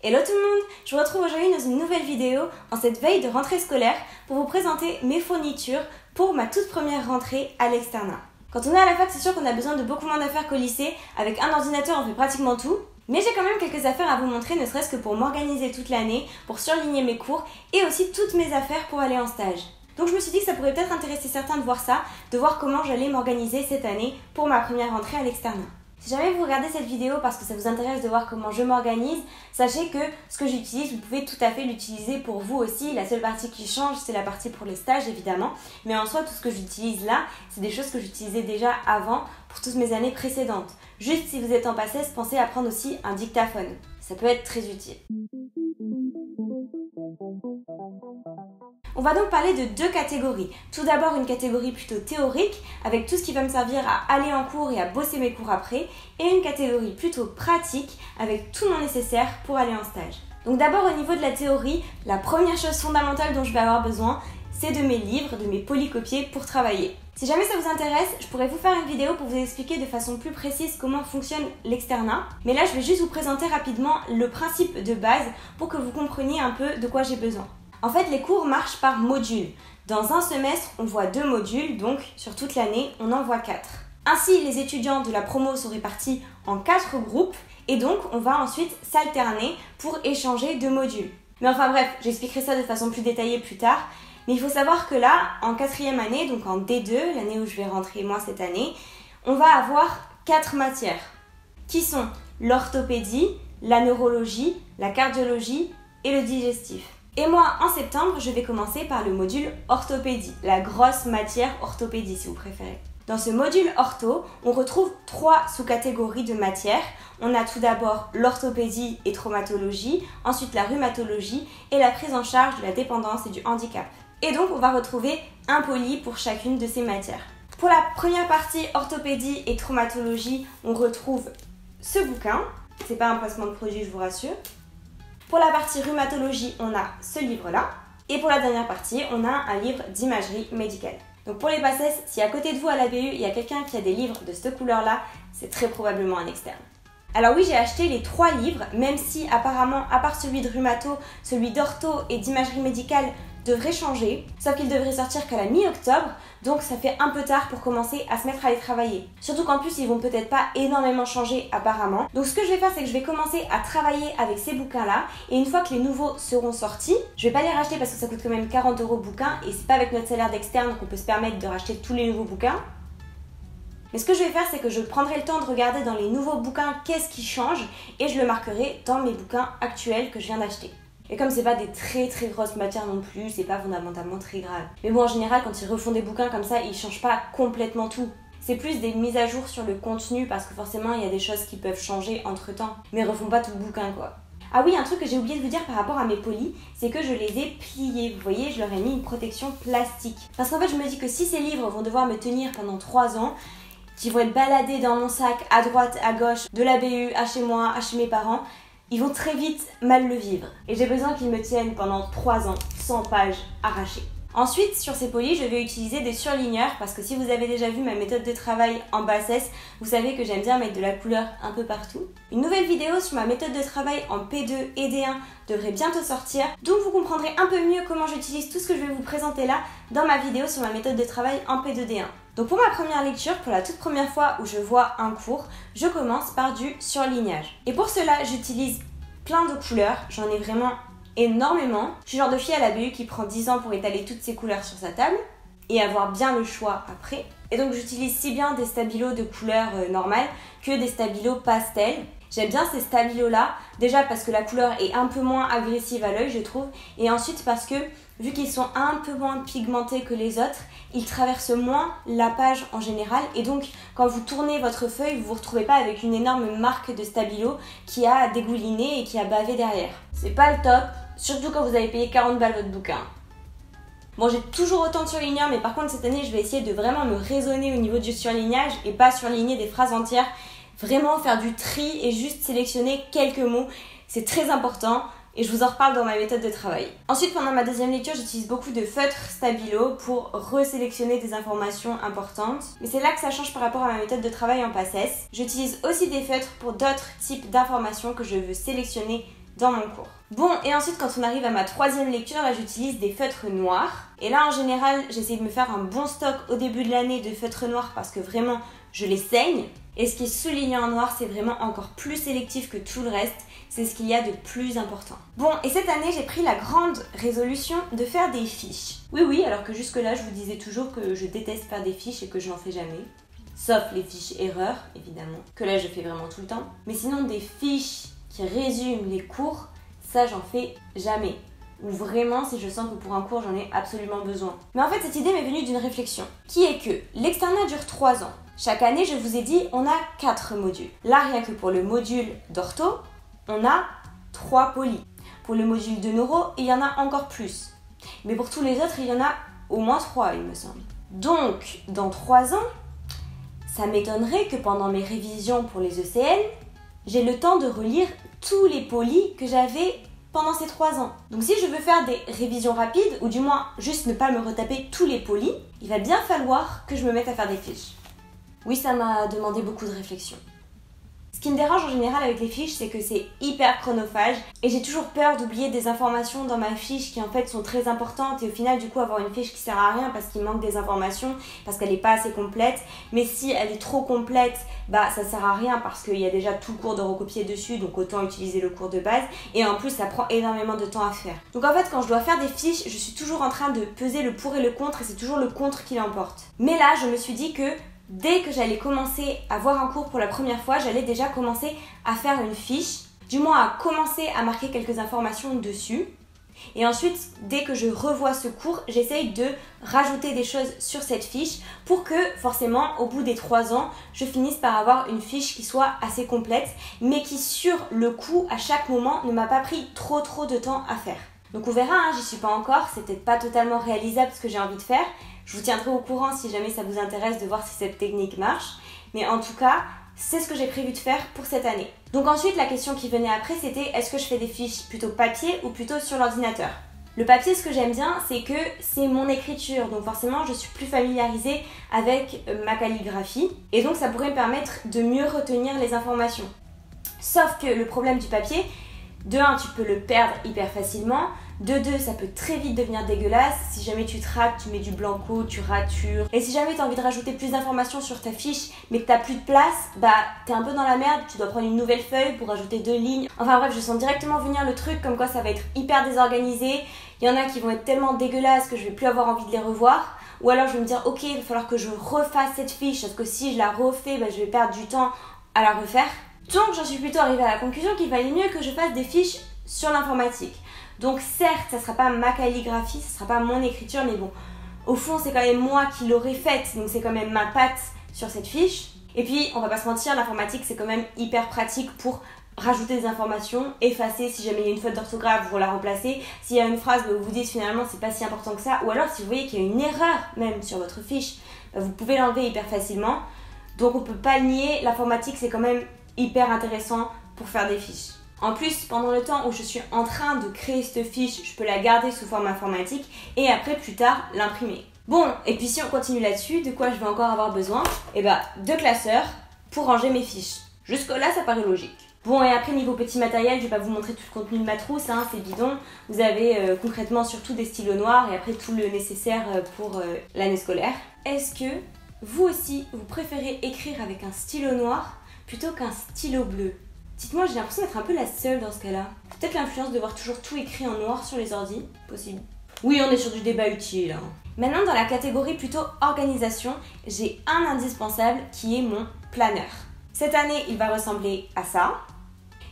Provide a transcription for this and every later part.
Hello tout le monde, je vous retrouve aujourd'hui dans une nouvelle vidéo en cette veille de rentrée scolaire pour vous présenter mes fournitures pour ma toute première rentrée à l'externat. Quand on est à la fac, c'est sûr qu'on a besoin de beaucoup moins d'affaires qu'au lycée. Avec un ordinateur, on fait pratiquement tout. Mais j'ai quand même quelques affaires à vous montrer, ne serait-ce que pour m'organiser toute l'année, pour surligner mes cours et aussi toutes mes affaires pour aller en stage. Donc je me suis dit que ça pourrait peut-être intéresser certains de voir ça, de voir comment j'allais m'organiser cette année pour ma première rentrée à l'externat. Si jamais vous regardez cette vidéo parce que ça vous intéresse de voir comment je m'organise, sachez que ce que j'utilise, vous pouvez tout à fait l'utiliser pour vous aussi. La seule partie qui change, c'est la partie pour les stages évidemment. Mais en soi, tout ce que j'utilise là, c'est des choses que j'utilisais déjà avant pour toutes mes années précédentes. Juste si vous êtes en PACES, pensez à prendre aussi un dictaphone. Ça peut être très utile. On va donc parler de deux catégories. Tout d'abord une catégorie plutôt théorique, avec tout ce qui va me servir à aller en cours et à bosser mes cours après, et une catégorie plutôt pratique, avec tout mon nécessaire pour aller en stage. Donc d'abord au niveau de la théorie, la première chose fondamentale dont je vais avoir besoin, c'est de mes livres, de mes polycopiés pour travailler. Si jamais ça vous intéresse, je pourrais vous faire une vidéo pour vous expliquer de façon plus précise comment fonctionne l'externat. Mais là, je vais juste vous présenter rapidement le principe de base pour que vous compreniez un peu de quoi j'ai besoin. En fait, les cours marchent par modules. Dans un semestre, on voit 2 modules, donc sur toute l'année, on en voit 4. Ainsi, les étudiants de la promo sont répartis en 4 groupes et donc on va ensuite s'alterner pour échanger de modules. Mais enfin bref, j'expliquerai ça de façon plus détaillée plus tard. Mais il faut savoir que là, en 4e année, donc en D2, l'année où je vais rentrer moi cette année, on va avoir 4 matières qui sont l'orthopédie, la neurologie, la cardiologie et le digestif. Et moi, en septembre, je vais commencer par le module orthopédie, la grosse matière orthopédie si vous préférez. Dans ce module ortho, on retrouve 3 sous-catégories de matières. On a tout d'abord l'orthopédie et traumatologie, ensuite la rhumatologie et la prise en charge de la dépendance et du handicap. Et donc, on va retrouver un poly pour chacune de ces matières. Pour la première partie orthopédie et traumatologie, on retrouve ce bouquin. C'est pas un placement de produit, je vous rassure. Pour la partie rhumatologie, on a ce livre-là. Et pour la dernière partie, on a un livre d'imagerie médicale. Donc pour les PACES, si à côté de vous à la BU, il y a quelqu'un qui a des livres de cette couleur-là, c'est très probablement un externe. Alors oui, j'ai acheté les 3 livres, même si apparemment, à part celui de rhumato, celui d'ortho et d'imagerie médicale devrait changer, sauf qu'il devrait sortir qu'à la mi-octobre, donc ça fait un peu tard pour commencer à se mettre à les travailler. Surtout qu'en plus, ils vont peut-être pas énormément changer apparemment. Donc ce que je vais faire, c'est que je vais commencer à travailler avec ces bouquins-là, et une fois que les nouveaux seront sortis, je vais pas les racheter parce que ça coûte quand même 40 € le bouquin, et c'est pas avec notre salaire d'externe qu'on peut se permettre de racheter tous les nouveaux bouquins. Mais ce que je vais faire, c'est que je prendrai le temps de regarder dans les nouveaux bouquins qu'est-ce qui change, et je le marquerai dans mes bouquins actuels que je viens d'acheter. Et comme c'est pas des très grosses matières non plus, c'est pas fondamentalement très grave. Mais bon, en général, quand ils refont des bouquins comme ça, ils changent pas complètement tout. C'est plus des mises à jour sur le contenu parce que forcément, il y a des choses qui peuvent changer entre temps. Mais ils refont pas tout le bouquin, quoi. Ah oui, un truc que j'ai oublié de vous dire par rapport à mes polis, c'est que je les ai pliés. Vous voyez, je leur ai mis une protection plastique. Parce qu'en fait, je me dis que si ces livres vont devoir me tenir pendant 3 ans, qui vont être baladés dans mon sac à droite, à gauche, de la BU, à chez moi, à chez mes parents, ils vont très vite mal le vivre. Et j'ai besoin qu'ils me tiennent pendant 3 ans, 100 pages arrachées. Ensuite, sur ces polis, je vais utiliser des surligneurs parce que si vous avez déjà vu ma méthode de travail en PACES, vous savez que j'aime bien mettre de la couleur un peu partout. Une nouvelle vidéo sur ma méthode de travail en P2 et D1 devrait bientôt sortir. Donc vous comprendrez un peu mieux comment j'utilise tout ce que je vais vous présenter là dans ma vidéo sur ma méthode de travail en P2D1. Donc pour ma première lecture, pour la toute première fois où je vois un cours, je commence par du surlignage. Et pour cela, j'utilise plein de couleurs, j'en ai vraiment énormément. Je suis le genre de fille à la BU qui prend 10 ans pour étaler toutes ces couleurs sur sa table et avoir bien le choix après. Et donc j'utilise si bien des stabilos de couleur normale que des stabilos pastel. J'aime bien ces stabilos-là, déjà parce que la couleur est un peu moins agressive à l'œil, je trouve, et ensuite parce que, vu qu'ils sont un peu moins pigmentés que les autres, ils traversent moins la page en général, et donc quand vous tournez votre feuille, vous ne vous retrouvez pas avec une énorme marque de stabilo qui a dégouliné et qui a bavé derrière. C'est pas le top, surtout quand vous avez payé 40 balles votre bouquin. Bon, j'ai toujours autant de surligneurs, mais par contre cette année, je vais essayer de vraiment me raisonner au niveau du surlignage et pas surligner des phrases entières. Vraiment faire du tri et juste sélectionner quelques mots, c'est très important et je vous en reparle dans ma méthode de travail. Ensuite, pendant ma deuxième lecture, j'utilise beaucoup de feutres stabilo pour resélectionner des informations importantes. Mais c'est là que ça change par rapport à ma méthode de travail en PACES. J'utilise aussi des feutres pour d'autres types d'informations que je veux sélectionner dans mon cours. Bon, et ensuite quand on arrive à ma troisième lecture, là j'utilise des feutres noirs. Et là en général, j'essaie de me faire un bon stock au début de l'année de feutres noirs parce que vraiment, je les saigne. Et ce qui est souligné en noir, c'est vraiment encore plus sélectif que tout le reste. C'est ce qu'il y a de plus important. Bon, et cette année, j'ai pris la grande résolution de faire des fiches. Oui, alors que jusque-là, je vous disais toujours que je déteste faire des fiches et que je n'en fais jamais. Sauf les fiches erreurs, évidemment, que là, je fais vraiment tout le temps. Mais sinon, des fiches qui résument les cours, ça, j'en fais jamais. Ou vraiment, si je sens que pour un cours, j'en ai absolument besoin. Mais en fait, cette idée m'est venue d'une réflexion, qui est que l'externat dure 3 ans. Chaque année, je vous ai dit, on a 4 modules. Là, rien que pour le module d'ortho, on a 3 polis. Pour le module de neuro, il y en a encore plus. Mais pour tous les autres, il y en a au moins 3, il me semble. Donc, dans 3 ans, ça m'étonnerait que pendant mes révisions pour les ECN, j'ai le temps de relire tous les polis que j'avais pendant ces 3 ans. Donc si je veux faire des révisions rapides, ou du moins juste ne pas me retaper tous les polis, il va bien falloir que je me mette à faire des fiches. Oui, ça m'a demandé beaucoup de réflexion. Ce qui me dérange en général avec les fiches, c'est que c'est hyper chronophage et j'ai toujours peur d'oublier des informations dans ma fiche qui en fait sont très importantes et au final du coup avoir une fiche qui sert à rien parce qu'il manque des informations, parce qu'elle n'est pas assez complète. Mais si elle est trop complète, bah ça sert à rien parce qu'il y a déjà tout le cours de recopier dessus, donc autant utiliser le cours de base et en plus ça prend énormément de temps à faire. Donc en fait quand je dois faire des fiches, je suis toujours en train de peser le pour et le contre et c'est toujours le contre qui l'emporte. Mais là je me suis dit que dès que j'allais commencer à voir un cours pour la première fois, j'allais déjà commencer à faire une fiche, du moins à commencer à marquer quelques informations dessus. Et ensuite, dès que je revois ce cours, j'essaye de rajouter des choses sur cette fiche pour que, forcément, au bout des 3 ans, je finisse par avoir une fiche qui soit assez complète, mais qui, sur le coup, à chaque moment, ne m'a pas pris trop de temps à faire. Donc on verra, j'y suis pas encore, c'est peut-être pas totalement réalisable ce que j'ai envie de faire. Je vous tiendrai au courant si jamais ça vous intéresse de voir si cette technique marche. Mais en tout cas, c'est ce que j'ai prévu de faire pour cette année. Donc ensuite, la question qui venait après, c'était est-ce que je fais des fiches plutôt papier ou plutôt sur l'ordinateur ? Le papier, ce que j'aime bien, c'est que c'est mon écriture. Donc forcément, je suis plus familiarisée avec ma calligraphie. Et donc ça pourrait me permettre de mieux retenir les informations. Sauf que le problème du papier, de 1, tu peux le perdre hyper facilement. De 2, ça peut très vite devenir dégueulasse. Si jamais tu te rates, tu mets du blanco, tu ratures. Et si jamais tu as envie de rajouter plus d'informations sur ta fiche, mais que tu n'as plus de place, bah t'es un peu dans la merde, tu dois prendre une nouvelle feuille pour rajouter 2 lignes. Enfin bref, je sens directement venir le truc comme quoi ça va être hyper désorganisé. Il y en a qui vont être tellement dégueulasses que je vais plus avoir envie de les revoir. Ou alors je vais me dire, ok, il va falloir que je refasse cette fiche, parce que si je la refais, bah, je vais perdre du temps à la refaire. Donc j'en suis plutôt arrivée à la conclusion qu'il valait mieux que je fasse des fiches sur l'informatique. Donc certes, ça ne sera pas ma calligraphie, ça ne sera pas mon écriture, mais bon, au fond, c'est quand même moi qui l'aurais faite, donc c'est quand même ma patte sur cette fiche. Et puis, on va pas se mentir, l'informatique, c'est quand même hyper pratique pour rajouter des informations, effacer si jamais il y a une faute d'orthographe, vous la remplacez. S'il y a une phrase où vous dites finalement c'est pas si important que ça, ou alors si vous voyez qu'il y a une erreur même sur votre fiche, vous pouvez l'enlever hyper facilement. Donc on peut pas le nier, l'informatique c'est quand même hyper intéressant pour faire des fiches. En plus, pendant le temps où je suis en train de créer cette fiche, je peux la garder sous forme informatique et après, plus tard, l'imprimer. Bon, et puis si on continue là-dessus, de quoi je vais encore avoir besoin ? Eh ben, 2 classeurs pour ranger mes fiches. Jusque-là, ça paraît logique. Bon, et après, niveau petit matériel, je vais pas vous montrer tout le contenu de ma trousse, c'est bidon. Vous avez concrètement surtout des stylos noirs et après tout le nécessaire pour l'année scolaire. Est-ce que vous aussi, vous préférez écrire avec un stylo noir plutôt qu'un stylo bleu ? Dites-moi, j'ai l'impression d'être un peu la seule dans ce cas-là. Peut-être l'influence de voir toujours tout écrit en noir sur les ordis. Possible. Oui, on est sur du débat utile. Maintenant, dans la catégorie plutôt organisation, j'ai un indispensable qui est mon planeur. Cette année, il va ressembler à ça.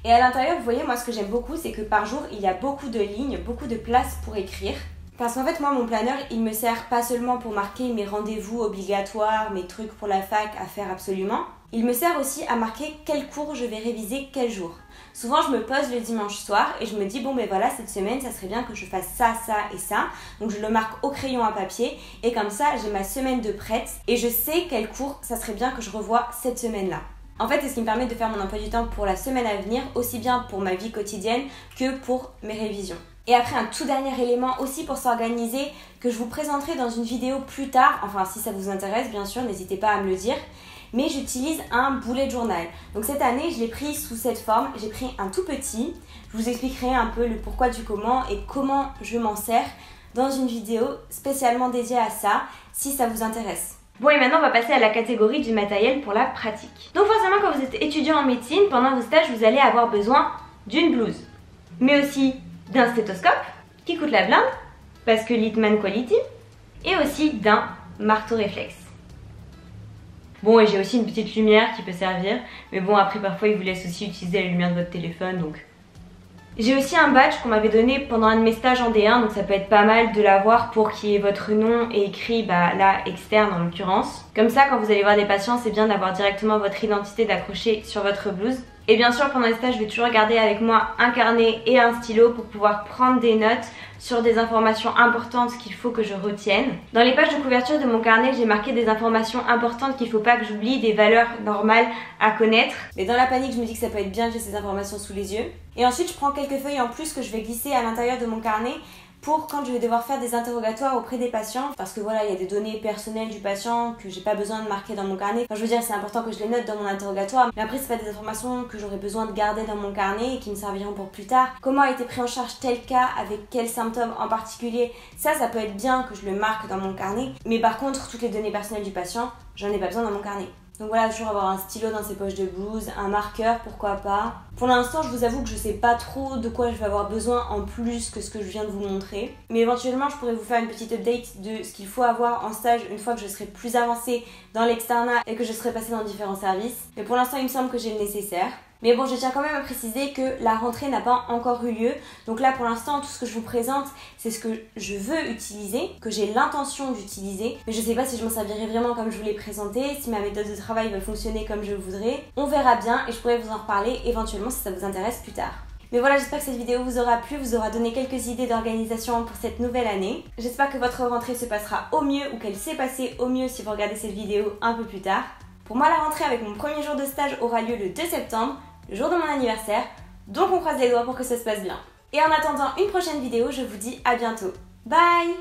Et à l'intérieur, vous voyez, moi, ce que j'aime beaucoup, c'est que par jour, il y a beaucoup de lignes, beaucoup de place pour écrire. Parce qu'en fait, moi, mon planeur, il me sert pas seulement pour marquer mes rendez-vous obligatoires, mes trucs pour la fac à faire absolument. Il me sert aussi à marquer quel cours je vais réviser quel jour. Souvent, je me pose le dimanche soir et je me dis, bon, ben voilà, cette semaine, ça serait bien que je fasse ça, ça et ça. Donc, je le marque au crayon à papier et comme ça, j'ai ma semaine de prête et je sais quel cours ça serait bien que je revoie cette semaine-là. En fait, c'est ce qui me permet de faire mon emploi du temps pour la semaine à venir, aussi bien pour ma vie quotidienne que pour mes révisions. Et après, un tout dernier élément aussi pour s'organiser que je vous présenterai dans une vidéo plus tard, enfin si ça vous intéresse bien sûr, n'hésitez pas à me le dire. mais j'utilise un bullet journal. Donc cette année, je l'ai pris sous cette forme. J'ai pris un tout petit. Je vous expliquerai un peu le pourquoi du comment et comment je m'en sers dans une vidéo spécialement dédiée à ça, si ça vous intéresse. Bon, et maintenant on va passer à la catégorie du matériel pour la pratique. Donc forcément, quand vous êtes étudiant en médecine, pendant vos stages, vous allez avoir besoin d'une blouse, mais aussi d'un stéthoscope qui coûte la blinde, parce que Littmann Quality, et aussi d'un marteau réflexe. Bon, et j'ai aussi une petite lumière qui peut servir, mais bon, après parfois ils vous laissent aussi utiliser la lumière de votre téléphone, donc... J'ai aussi un badge qu'on m'avait donné pendant un de mes stages en D1, donc ça peut être pas mal de l'avoir pour qu'il y ait votre nom et écrit, là, externe en l'occurrence. Comme ça, quand vous allez voir des patients, c'est bien d'avoir directement votre identité d'accrocher sur votre blouse. Et bien sûr, pendant les stages, je vais toujours garder avec moi un carnet et un stylo pour pouvoir prendre des notes sur des informations importantes qu'il faut que je retienne. Dans les pages de couverture de mon carnet, j'ai marqué des informations importantes qu'il ne faut pas que j'oublie, des valeurs normales à connaître. Mais dans la panique, je me dis que ça peut être bien que j'ai ces informations sous les yeux. Et ensuite, je prends quelques feuilles en plus que je vais glisser à l'intérieur de mon carnet pour quand je vais devoir faire des interrogatoires auprès des patients, parce que voilà, il y a des données personnelles du patient que j'ai pas besoin de marquer dans mon carnet. Enfin, je veux dire, c'est important que je les note dans mon interrogatoire, mais après c'est pas des informations que j'aurai besoin de garder dans mon carnet et qui me serviront pour plus tard. Comment a été pris en charge tel cas, avec quels symptômes en particulier, ça peut être bien que je le marque dans mon carnet, mais par contre, toutes les données personnelles du patient, j'en ai pas besoin dans mon carnet. Donc voilà, toujours avoir un stylo dans ses poches de blouse, un marqueur, pourquoi pas. Pour l'instant, je vous avoue que je sais pas trop de quoi je vais avoir besoin en plus que ce que je viens de vous montrer. Mais éventuellement, je pourrais vous faire une petite update de ce qu'il faut avoir en stage une fois que je serai plus avancée dans l'externat et que je serai passée dans différents services. Mais pour l'instant, il me semble que j'ai le nécessaire. Mais bon, je tiens quand même à préciser que la rentrée n'a pas encore eu lieu. Donc là, pour l'instant, tout ce que je vous présente, c'est ce que je veux utiliser, que j'ai l'intention d'utiliser. Mais je sais pas si je m'en servirai vraiment comme je vous l'ai présenté, si ma méthode de travail va fonctionner comme je le voudrais. On verra bien et je pourrais vous en reparler éventuellement si ça vous intéresse plus tard. Mais voilà, j'espère que cette vidéo vous aura plu, vous aura donné quelques idées d'organisation pour cette nouvelle année. J'espère que votre rentrée se passera au mieux ou qu'elle s'est passée au mieux si vous regardez cette vidéo un peu plus tard. Pour moi, la rentrée avec mon premier jour de stage aura lieu le 2 septembre, le jour de mon anniversaire, donc on croise les doigts pour que ça se passe bien. Et en attendant une prochaine vidéo, je vous dis à bientôt. Bye!